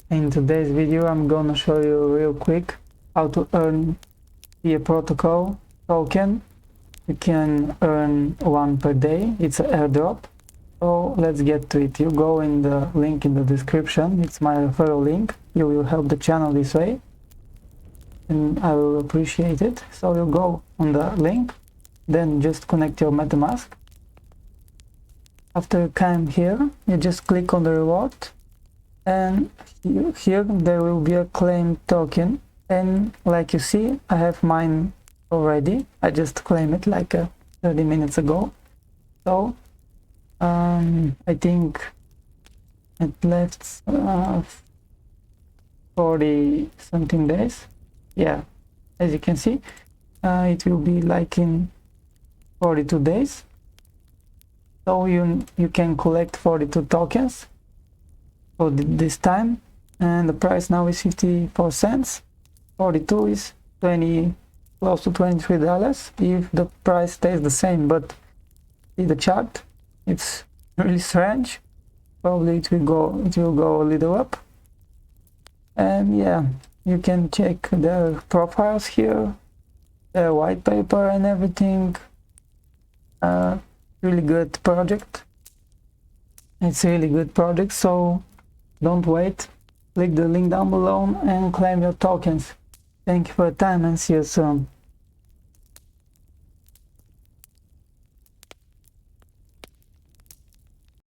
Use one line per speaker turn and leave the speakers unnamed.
In today's video I'm gonna show you real quick how to earn via protocol token. You can earn one per day. It's an airdrop. So let's get to it. You go in the link in the description. It's my referral link. You will help the channel this way and I will appreciate it. So you go on the link, then just connect your MetaMask. After you come here, you just click on the reward, and here there will be a claim token, and like you see, I have mine already. I just claimed it like 30 minutes ago. So I think it left 40 something days. Yeah, as you can see, it will be like in 42 days. So you can collect 42 tokens for this time, and the price now is 54 cents. 42 is close to $23 if the price stays the same. But see the chart, it's really strange. Probably it will go a little up. And yeah, you can check their profiles here, their white paper and everything. Really good project. It's a really good project, so don't wait. Click the link down below and claim your tokens. Thank you for your time and see you soon.